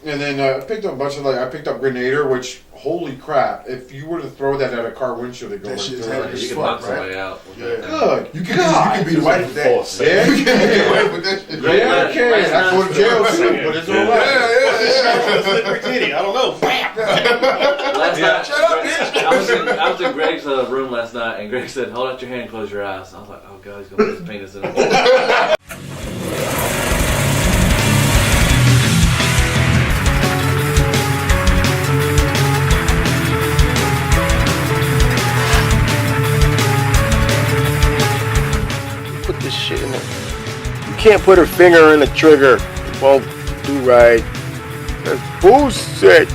And then I picked up a bunch of I picked up Grenader, which holy crap! If you were to throw that at a car windshield, it'd go right through it. You can knock somebody out. Good. You can be the wife with that. Yeah, you can be the wife with that shit. Yeah, I can. I go to jail soon, but it's alright. Yeah. I don't know. Last night, Shut up, bitch. I was in Greg's room last night, and Greg said, "Hold out your hand, close your eyes." I was like, "Oh God, he's gonna put his penis in it." Put this shit in it. You can't put her finger in the trigger. It won't do right. That's bullshit.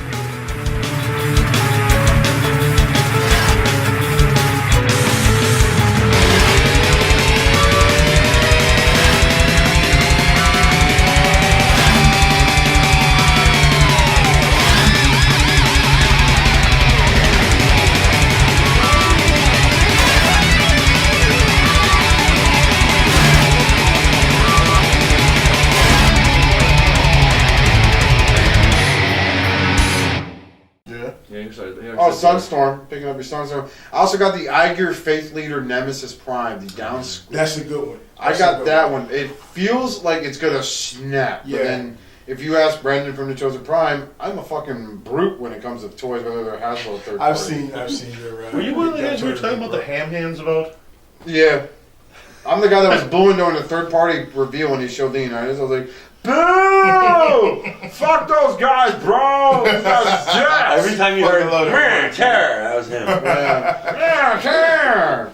Oh, Sunstorm. Picking up your Sunstorm. I also got the Iger Faith Leader Nemesis Prime, the down squeeze. That's a good one. I got that one. It feels like it's gonna snap. Yeah. But then, if you ask Brendan from the Chosen Prime, I'm a fucking brute when it comes to toys, whether they're Hasbro or third I've party. seen your. Were you one of the guys we were talking about the ham hands about? Yeah. I'm the guy that was booing during the third party reveal when he showed the United. I was like, boo! Fuck those guys, bro! Those guys are jacks! Every time you heard man, terror, that was him. Yeah, terror!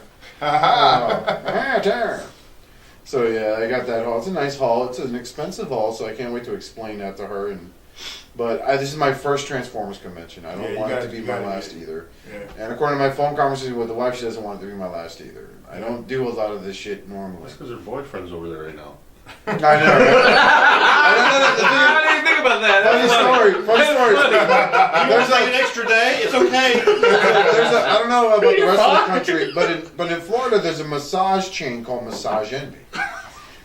Terror! So yeah, I got that haul. It's a nice haul. It's an expensive haul, so I can't wait to explain that to her. But this is my first Transformers convention. I don't want it to be my last either. Yeah. And according to my phone conversation with the wife, she doesn't want it to be my last either. I don't do a lot of this shit normally. That's because her boyfriend's over there right now. I know. Right? How do you think about that? Funny story. There's like an extra day. It's okay. I don't know about the rest of the country, but in Florida, there's a massage chain called Massage Envy.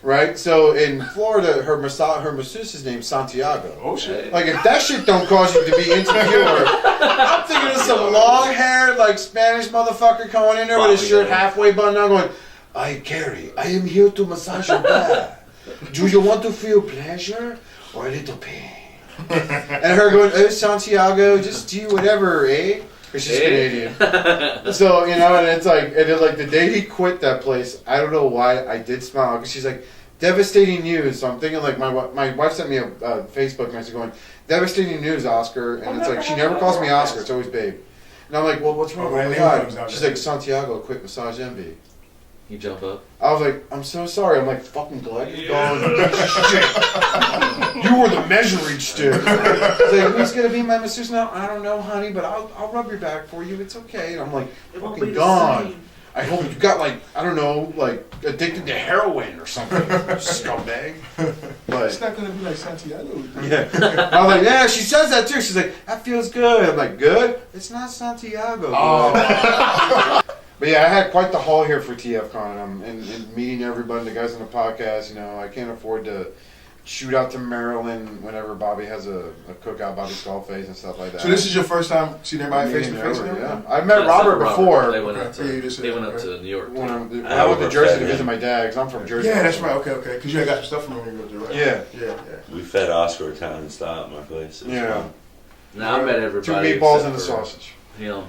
Right? So in Florida, her masseuse's name's Santiago. Oh shit! Like if that shit don't cause you to be insecure, I'm thinking of some long-haired, like Spanish motherfucker coming in there with his shirt halfway buttoned down, going, "I am here to massage your back. Do you want to feel pleasure or a little pain?" And her going, "Oh, Santiago, just do whatever, eh?" Because she's Canadian. So, and it's like, the day he quit that place, I don't know why I did smile. Because she's like, devastating news. So I'm thinking, like, my wife sent me a Facebook message going, devastating news, Oscar. And it's like, she never calls me Oscar. It's always Babe. And I'm like, well, what's wrong? Oh my God. She's like, Santiago quit Massage Envy. You jump up. I was like, I'm so sorry. I'm like, fucking glad you're gone. You were the measuring stick. I was like, who's going to be my masseuse now? I don't know, honey, but I'll rub your back for you. It's okay. And I'm like, fucking gone. I hope you got, like, I don't know, like, addicted to heroin or something. Scumbag. But It's not going to be like Santiago. yeah. I was like, yeah, she says that too. She's like, that feels good. I'm like, good? It's not Santiago. Oh. But yeah, I had quite the haul here for TFCON, and meeting everybody, the guys on the podcast. I can't afford to shoot out to Maryland whenever Bobby has a cookout, Bobby Skullface and stuff like that. So this is your first time seeing everybody face to face? Yeah, I met Robert before. They went up to New York. When I went to Jersey to visit my dad, because I'm from Jersey. Yeah, that's right. Okay. Because you had got some stuff from him when you went there, right? Yeah. We fed Oscar a ton and stop at my place. Yeah. Now I met everybody. 2 meatballs and a sausage. Him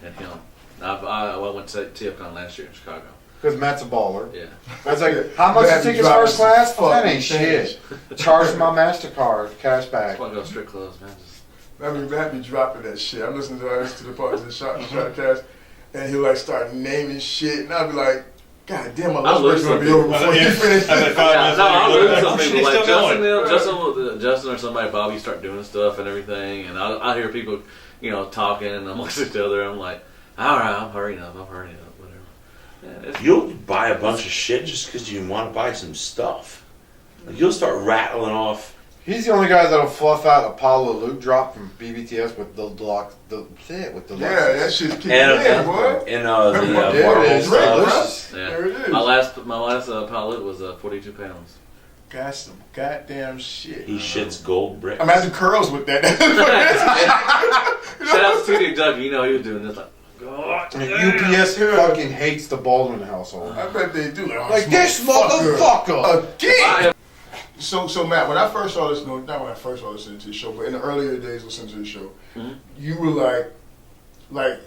and him. I went to TFCON last year in Chicago. Because Matt's a baller. Yeah. I was like, how much is tickets first class? Oh, that ain't shit. Charge my MasterCard, cash back. I want to go to strip clubs, man. Matt be dropping that shit. I'm listening to the parts of the ShatteredCast, and he'll like start naming shit, and I'll be like, God damn, my lunch break's gonna be over before you finish. I'll lose some people. Like Justin or somebody, Bobby, start doing stuff and everything, and I'll hear people, talking, and I'm listening to other. I'm like, all right, I'm hurrying up, whatever. Yeah, you'll buy a bunch of shit just because you want to buy some stuff. Like you'll start rattling off. He's the only guy that'll fluff out Apollo Luke drop from BBTS with the Deluxe. Yeah, that shit's kicking in, boy. And the Marvel stuff. Yeah. My last Apollo Luke was 42 pounds. got some goddamn shit. He shits gold bricks. Imagine curls with that. Shout out to TD Doug. You know he was doing this like. God, And UPS fucking hates the Baldwin household. I bet they do. Like this motherfucker again. So Matt, when I first saw this, not when I first started listening to the show, but in the earlier days listening to the show, you were like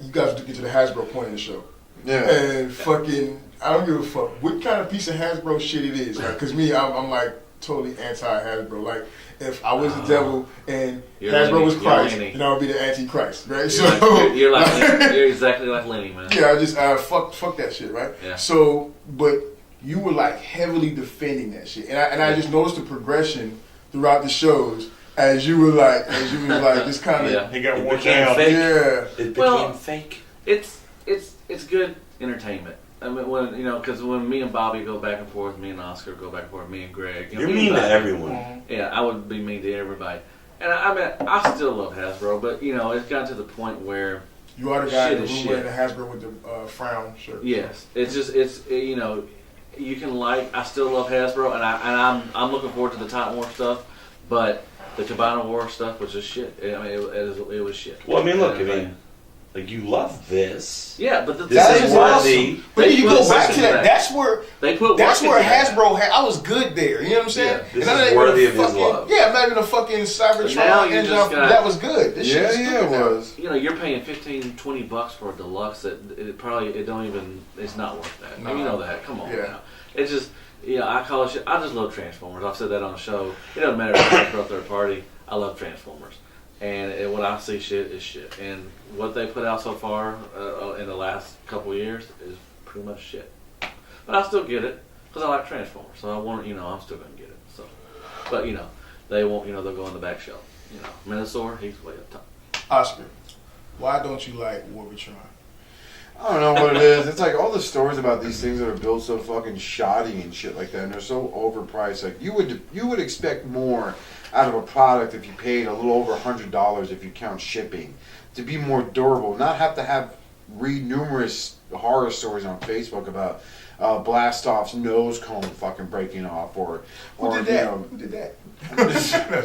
you guys would get to the Hasbro point in the show. Yeah. And fucking, I don't give a fuck what kind of piece of Hasbro shit it is. Like, cause me, I'm like totally anti-Hasbro. Like, if I was the devil and Hasbro was Christ, then I would be the Antichrist, right? You're exactly like Lenny, man. Yeah, I just fuck that shit, right? Yeah. So, but you were like heavily defending that shit, and I just noticed the progression throughout the shows as you were like just kind of He got It worn became down. fake. yeah. It became fake. It's good entertainment. I mean, because when me and Bobby go back and forth, me and Oscar go back and forth, me and Greg. You're mean to everyone. Yeah, I would be mean to everybody. And I still love Hasbro, but it's gotten to the point where You are the guy in the shit is room wearing the shit. Hasbro with the frown shirt. Yes, you can I still love Hasbro, and I'm looking forward to the Titan War stuff, but the Cabana War stuff was just shit. I mean, it was shit. Well, I mean, look, like you love this. Yeah, but This is awesome. But you go back to that. That's where Hasbro had. I was good there. You know what I'm saying? Yeah, this is worthy of his love. Yeah, I'm not even a fucking Cybertron engine. That was good. This shit it was. You're paying $15-$20 for a deluxe that it's not worth that. No. You know that. Come on. Yeah. Now. It's just I call it shit. I just love Transformers. I've said that on the show. It doesn't matter if it's a third party. I love Transformers. And when I see shit, is shit. And what they put out so far in the last couple of years is pretty much shit. But I still get it because I like Transformers. So I want, I'm still gonna get it. So, but they won't. They'll go on the back shelf. Minosaur, he's way up top. Oscar, why don't you like Warbitron? I don't know what it is. It's like all the stories about these things that are built so fucking shoddy and shit like that, and they're so overpriced. Like you would expect more out of a product if you paid a little over $100 if you count shipping, to be more durable, not have to read numerous horror stories on Facebook about Blastoff's nose cone fucking breaking off, Who did that? Who did that?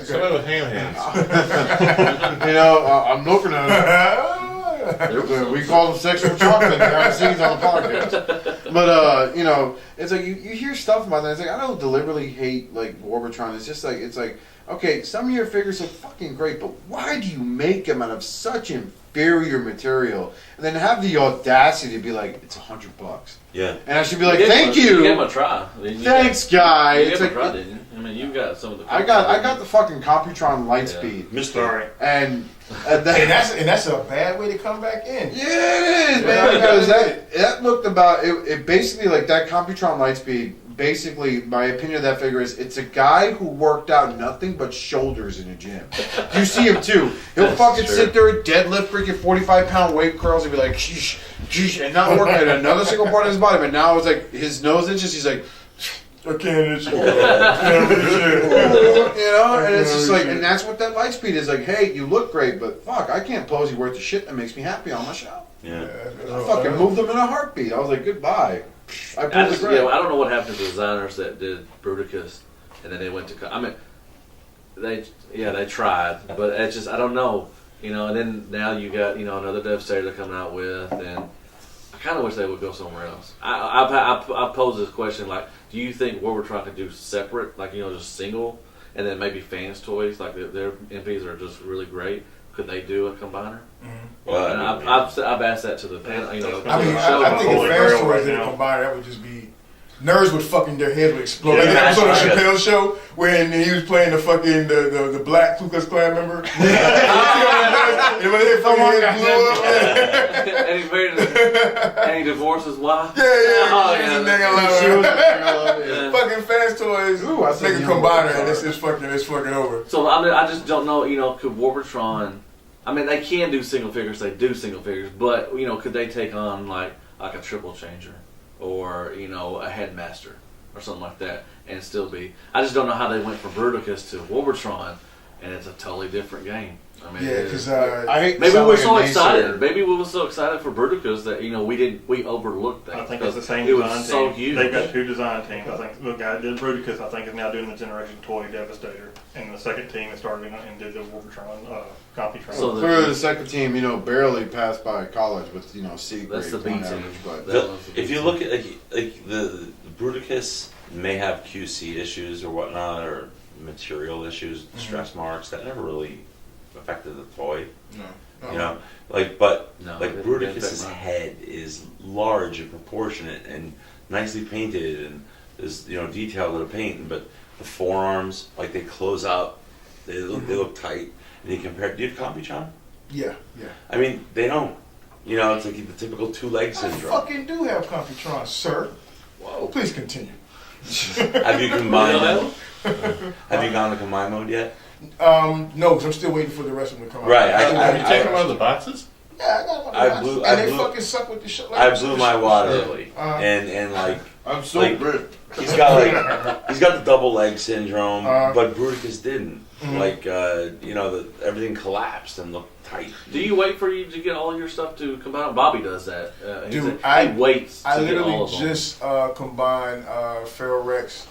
Somebody with ham hands. I'm looking at it. We call them sexual chocolate behind the scenes on the podcast. But it's like you hear stuff about that. It's like I don't deliberately hate like Warbitron. It's just like okay, some of your figures are fucking great, but why do you make them out of such inferior material and then have the audacity to be like it's $100? Yeah. And I should be like, thank you. You gave him a try. Thanks, guy. You It's gave him like a try, didn't you? I mean, you got some of the. I got the fucking Computron Lightspeed. Mr. And that's a bad way to come back in. Yeah, it is, man. Because that looked about it. Basically, like that Computron Lightspeed. Basically, my opinion of that figure is it's a guy who worked out nothing but shoulders in a gym. You see him too. He'll fucking sit there and deadlift freaking 45-pound weight curls and be like, sheesh, sheesh, and not working at another single part of his body. But now it's like his nose inches. He's like, I can't itch it. And it's just like, and that's what that Lightspeed is like. Hey, you look great, but fuck, I can't pose you worth the shit that makes me happy on my show. Yeah. I fucking moved them in a heartbeat. I was like, goodbye. I don't know what happened to the designers that did Bruticus, and then they went to. They tried, but it's just I don't know, And then now you got another Devastator they're coming out with, and I kind of wish they would go somewhere else. I posed this question like, do you think what we're trying to do separate, like just single, and then maybe fans toys like their MPs are just really great? Could they do a combiner? Mm-hmm. Well, I've asked that to the panel. I think if fans toys did a combiner, that would just be nerds would fucking their head would explode. Like the episode of Chappelle's show when he was playing the fucking the black Ku Klux Klan member. And when his fucking head blew up. And he divorced his wife. Fucking fans toys make a combiner and it's fucking over. So I just don't know. Could Warbitron? I mean, they can do single figures. They do single figures, but could they take on like a triple changer? Or a headmaster or something like that, and still be. I just don't know how they went from Bruticus to Warbitron, and it's a totally different game. I mean, Yeah, because maybe we're so excited. Maybe we were so excited for Bruticus that we overlooked that. I think it's the same it design was so team. huge. They've got 2 design teams. I think the guy that did Bruticus, I think, is now doing the Generation Toy Devastator, and the second team that started and did the Warptron, Computron. So clearly, the second team, barely passed by college with C grade. That's the B team. But if you look at like the Bruticus may have QC issues or whatnot, or material issues, stress marks that never really affected the toy. No. Bruticus's head is large and proportionate and nicely painted, and there's detail to the paint, but the forearms, like, they close up, they look tight. And you compare, do you have Computron? Yeah. I mean, they don't. It's like the typical 2-leg syndrome. I fucking do have Computron, sir. Whoa. Please continue. Have you combined? Have you gone to combine mode yet? No, because I'm still waiting for the rest of them to come out. Right. Have you taken them out of the boxes? Yeah, I got them out of they fucking suck with the shit. I blew my wad early, and like I'm so ripped. he's got the double leg syndrome, but Bruticus didn't. Like everything collapsed and looked tight. Do you wait for you to get all your stuff to combine? Bobby does that. Dude, he waits. I to get all literally of them. just combined Feral Rex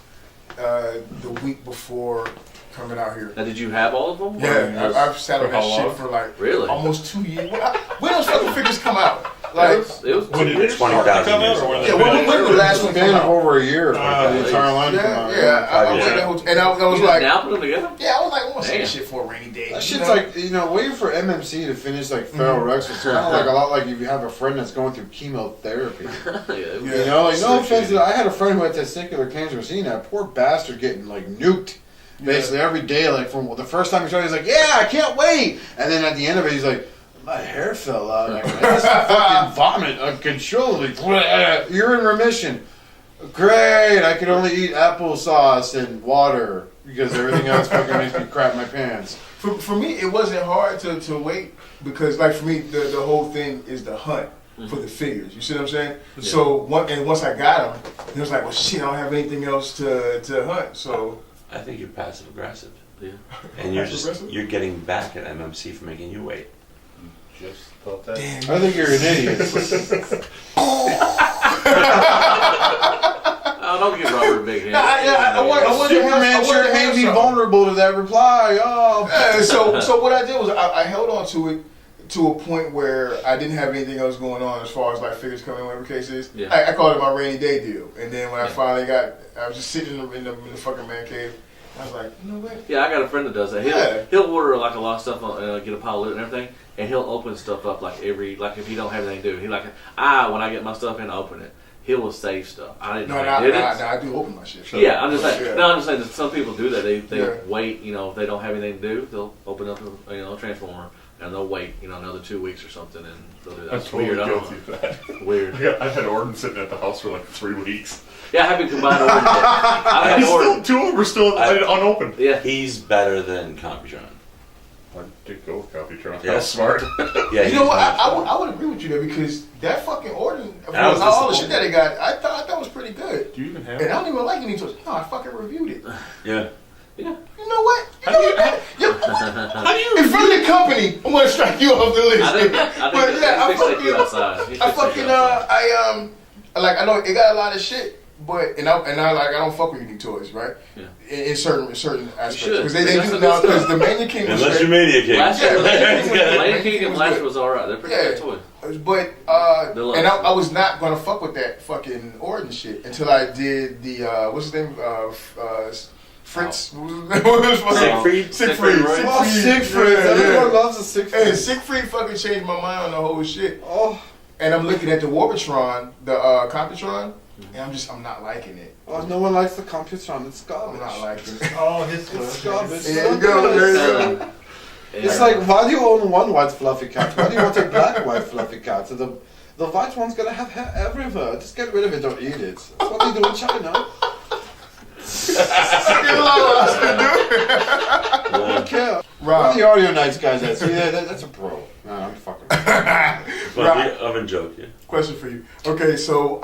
the week before coming out here. Now, did you have all of them? Yeah, I've sat on that how shit long? for like Really? almost 2 years. When those fucking figures come out? Like, it was When did it 20,000 come out, years or when yeah, when the last one Span came of out? over a year, the entire line. Yeah, I waited that whole, and I was You like, now put them together? yeah, I was like, I want to see Damn. this shit for a rainy day. That shit's like, waiting for MMC to finish like Feral Rex is kind of like a lot like if you have a friend that's going through chemotherapy. No offense, I had a friend who had testicular cancer. Seeing that poor bastard getting like nuked basically every day, like from the first time he started, he's like, yeah, I can't wait, and then at the end of it, he's like, my hair fell out. I just fucking vomit uncontrollably. You're in remission. Great. I could only eat applesauce and water because everything else fucking makes me crap my pants. For me, it wasn't hard to wait because, like, for me, the whole thing is the hunt for the figures. You see what I'm saying? Yeah. So once I got them, it was like, well, shit, I don't have anything else to hunt. So I think you're passive aggressive. Yeah. And you're getting back at MMC for making you wait. Just thought that. damn. I think you're an idiot. Oh, don't give Robert a big hand. I want Superman sure made me vulnerable to that reply. Oh. So what I did was I held on to it to a point where I didn't have anything else going on as far as like figures coming, whatever the case is. Yeah. I called it my rainy day deal. And then when I finally I was just sitting in the fucking man cave. I was like, you know what? Yeah, I got a friend that does that. He'll order like a lot of stuff, get a pile of loot and everything, and he'll open stuff up like if he don't have anything to do. He when I get my stuff in, I open it. He will save stuff. I didn't know he did it. I do open my shit. Yeah, I'm just saying. Yeah. No, I'm just saying that some people do that. They wait. If they don't have anything to do, they'll open up a transformer and they'll wait. Another 2 weeks or something, and they'll do that. I'm It's totally weird. I guilty don't know. of that. Weird. Yeah, I've had Orden sitting at the house for like 3 weeks. Yeah, I haven't combined orders yet. I had Still, ordered. 2 of them are still unopened. Yeah. He's better than Computron. I did go with Computron. Yeah. That's smart. Yeah, You know what? I would agree with you there because that fucking Orden, all the shit that they got, I thought was pretty good. Do you even have And it? I don't even like any toys. No, I fucking reviewed it. Yeah. Yeah. You know what? How do you In front of the company, I'm gonna strike you off the list. I think But yeah, they fix you outside. I know it got a lot of shit, but I don't fuck with unique toys, right? Yeah. In certain aspects should. because they do now because the Mania King was Unless great. you're Mania King. Last Yeah, year, Lane Lane King and Lash was alright. They're pretty good Yeah. toys. But Deluxe. and I was not gonna fuck with that fucking Orden shit until I did the what's his name Fritz. Siegfried? Siegfried. Oh, Siegfried. Yeah. Everyone loves a Siegfried. Hey, Siegfried fucking changed my mind on the whole shit. Oh. And I'm looking at the Warpatron, the Computron, and I'm not liking it. Oh, no one likes the Computron. It's I'm garbage. not liking it. Oh, his It's garbage. There you go. There you go. It's like, why do you own one white fluffy cat? Why do you want a black white fluffy cat? So the white one's gonna have hair everywhere. Just get rid of it, don't eat it. That's what they do in China. I don't care. One of the audio nights guys that see that's a pro. Nah, I'm fucking. But the oven joke, yeah. Question for you. Okay, so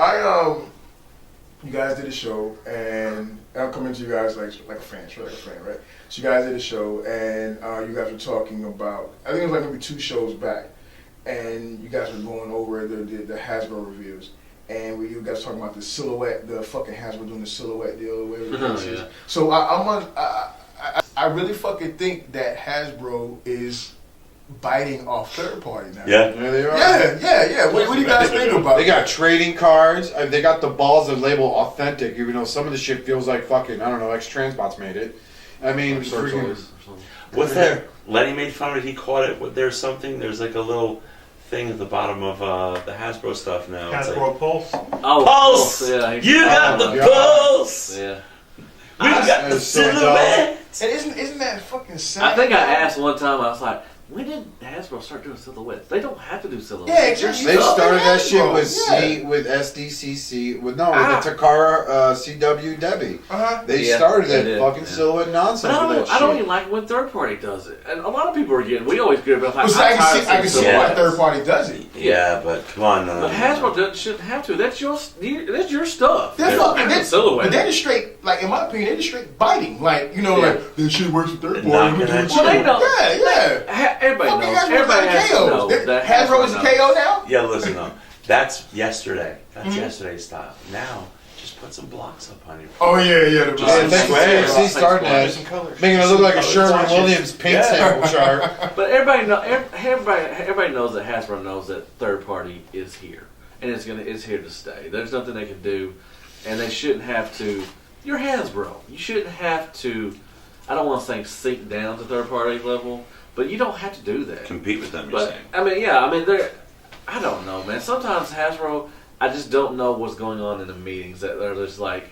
you guys did a show, and I'm coming to you guys like a fan, right? So you guys did a show, and you guys were talking about, I think it was like maybe 2 shows back, and you guys were going over the Hasbro reviews, and you guys talking about the silhouette, the fucking Hasbro doing the silhouette deal or whatever it is. So I really fucking think that Hasbro is biting off third party now. Yeah. Yeah, they are. Yeah. What do you guys think about They got that? trading cards. They got the balls that label authentic, even though some of the shit feels like fucking, I don't know, ex-Transbots made it. I mean, freaking... What's that? Lenny made fun of it. He caught it. There's something. There's like a little thing at the bottom of the Hasbro stuff now. Hasbro Pulse. Oh, Pulse! Yeah, You got the pulse! Yeah. We got the so silhouette! And isn't that fucking sad? I think I asked one time, I was like, when did Hasbro start doing silhouettes? They don't have to do silhouettes. Yeah, It's your exactly. They stuff. started that shit Hasbro, with with SDCC, with the Takara CW Debbie. They started they that did, fucking yeah. silhouette nonsense But with that I don't shit. even like when third party does it. And a lot of people are getting, we always get about Well, see, I can see why third party does it. Yeah, but come on. But Hasbro shouldn't have to. That's your stuff. They're fucking That's a silhouette. but they're just straight, like in my opinion, they're just straight biting. Like, you know, like this shit works with third party. Knocking at Well, they know. Yeah. Everybody Fucking knows. Hasbro's Everybody got has to KOs. know that Hasbro is a knows. KO now? Yeah, listen though. That's yesterday. That's yesterday's style. Now, just put some blocks up on your. Oh yeah. Yeah, thanks to TFC starting that, making it look like a Sherwin Williams paint sample chart. But everybody knows that Hasbro knows that third party is here, and it's here to stay. There's nothing they can do, and they shouldn't have to. You're Hasbro. You shouldn't have to. I don't want to say sink down to third party level, but you don't have to do that. Compete with them, you're But saying. they're. I don't know, man. Sometimes Hasbro, I just don't know what's going on in the meetings. That they're just like,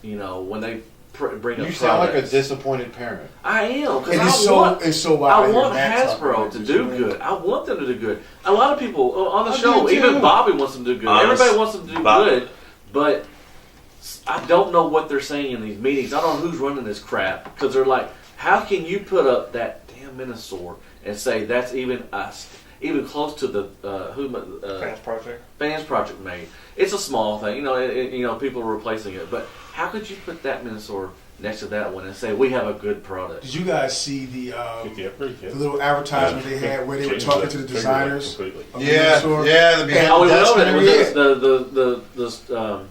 when they bring up. You sound like a products. disappointed parent. I am, It is so I wild. want Hasbro to do good. I want them to do good. A lot of people on the show, do even too. Bobby wants them to do good. Everybody wants them to do good, but I don't know what they're saying in these meetings. I don't know who's running this crap because they're like, how can you put up that damn Minosaur and say that's even us? Even close to the Fans Project made. It's a small thing, people are replacing it. But how could you put that Minosaur next to that one and say we have a good product? Did you guys see the little advertisement they had where they were talking to the designers? Of the Minosaur? The behind We the desk know and that. everything. Was the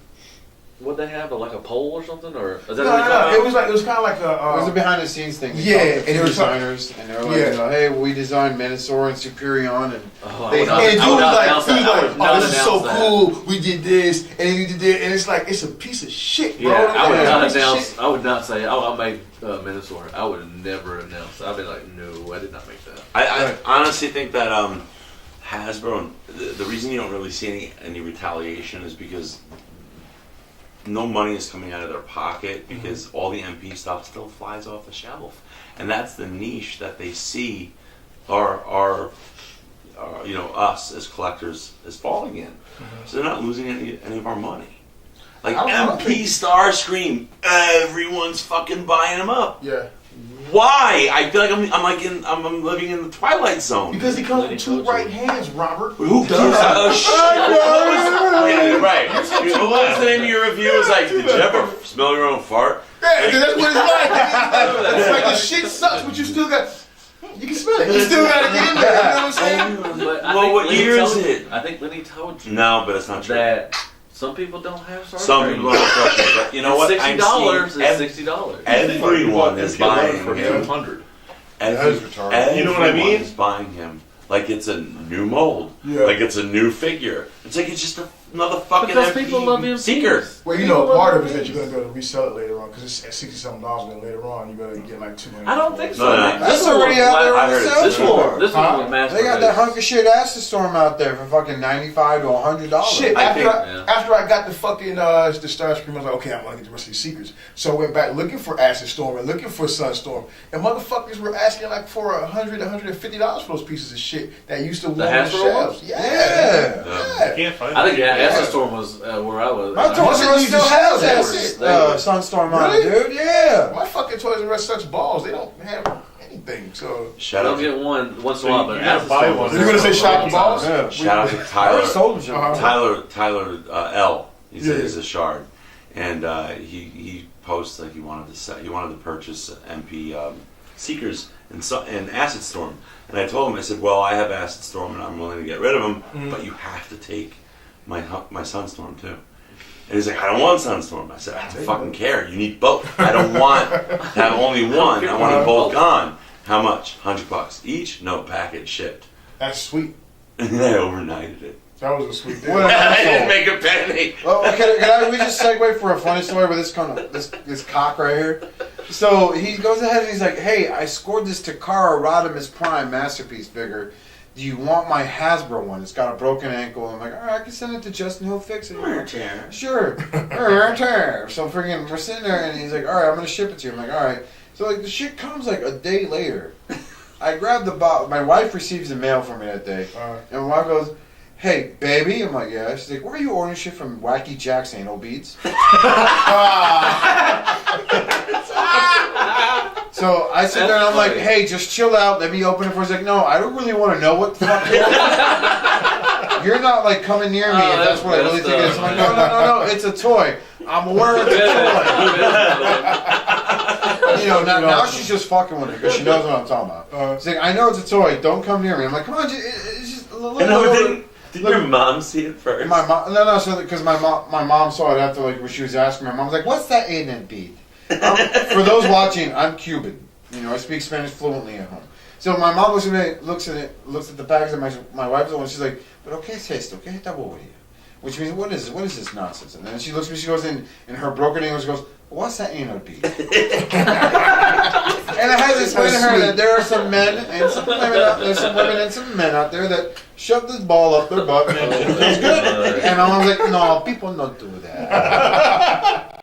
what they have, like a poll or something, or is that No. It was kind of like It was a a. behind the scenes thing. They Yeah, talked to and they were designers, and they were like, hey, we designed Minosaur and Superion, and And dude was like, oh, this is so cool. We did this, and you did that, and it's like it's a piece of shit, bro. Yeah, I would not It's a piece of announce. shit. I would not say, I made Minosaur. I would never announce. I'd be like, no, I did not make that. I honestly think that Hasbro, the reason you don't really see any retaliation is because no money is coming out of their pocket because all the MP stuff still flies off the shelf, and that's the niche that they see our us as collectors is falling in. So they're not losing any of our money. Like MP Starscream, everyone's fucking buying them up. Yeah. Why? I feel like I'm living in the Twilight Zone. Because he comes with 2 right hands, Robert. Who gives a shit? Yeah, right. What was the name of your review? It was like, did you ever smell your own fart? Yeah, that's what it's like. It's like the shit sucks, but you still got. You can smell it. You still got to get in there. You know what I'm saying? But I Well, think what Lenny year told is you- it? I think Lenny told you No, but it's not true. that some people don't have Starscream. Some people don't trust me, but you know what? $60 is I'm $60. everyone is buying for him. 200. That is retarded. You know what I mean? Everyone is buying him like it's a new mold, like it's a new figure. It's like it's just another fucking Because MP people love him. seeker. Well, part of it is that you're going to be able to resell it later on because it's at $60-something, but later on you're going to get like $200. I don't think so. No. man. That's already out there I on the heard it. sales This floor. This one was mass They got that hunk of shit Storm out there for fucking $95 to $100. Shit, I after I got the fucking the Starscream, I was like, okay, I'm gonna get the rest of these secrets. So I went back looking for Acid Storm and looking for Sunstorm, and motherfuckers were asking like for $100, $150 for those pieces of shit that used to warm the Hasbro shelves. ones? Yeah. Can't find I think it. Acid Storm was where I was. My Toys R Us still has that Sunstorm on it, dude. Yeah. My fucking Toys R Us such balls. They don't have anything. So Shout I'll out, get one once in a while, but You gotta Acid buy Storm one. was you're gonna say shop the balls? Yeah. shout out to I Tyler. already sold them. Uh-huh. Tyler L. He's a shard. and he posts like he wanted to purchase MP Seekers and Acid Storm, and I told him, I said, well, I have Acid Storm and I'm willing to get rid of them, but you have to take my Sunstorm too. And he's like, I don't want Sunstorm. I said, I don't fucking care. You need both. I don't want to have only one. I want them both gone. How much? $100 each? No, package shipped. That's sweet. And then I overnighted it. That was a sweet deal. I didn't make a penny. Well, can we just segue for a funny story with this cock right here? So he goes ahead and he's like, hey, I scored this Takara Rodimus Prime Masterpiece figure. Do you want my Hasbro one? It's got a broken ankle. I'm like, all right, I can send it to Justin. He'll fix it. Sure. So freaking, we're sitting there, and he's like, all right, I'm going to ship it to you. I'm like, all right. So, like, the shit comes, like, a day later. I grab the box. My wife receives the mail from me that day. And my wife goes, hey, baby. I'm like, yeah. She's like, why are you ordering shit from Wacky Jack's Anal Beads? So I sit there and I'm like, hey, just chill out. Let me open it for. He's like, no, I don't really want to know what the fuck you want. You're not like coming near me if that's what I really think it is. I'm like, no, it's a toy. I'm aware it's a toy. You know, now she's just fucking with it because she knows what I'm talking about. She's like, I know it's a toy. Don't come near me. I'm like, come on, it's just a little. Did your mom see it first? My mom, so because my mom saw it after like when she was asking me. My mom was like, what's that anal bead? For those watching, I'm Cuban. You know, I speak Spanish fluently at home. So my mom looks at the bags, and my wife's the one. She's like, "But okay, taste, okay, está bobo here," which means what is this nonsense? And then she looks at me. She goes in her broken English, goes, "What's that anal bead?" And I had to explain to her that there are some men and some women and some men out there that shove this ball up their butt and it feels good. And I was like, "No, people don't do that."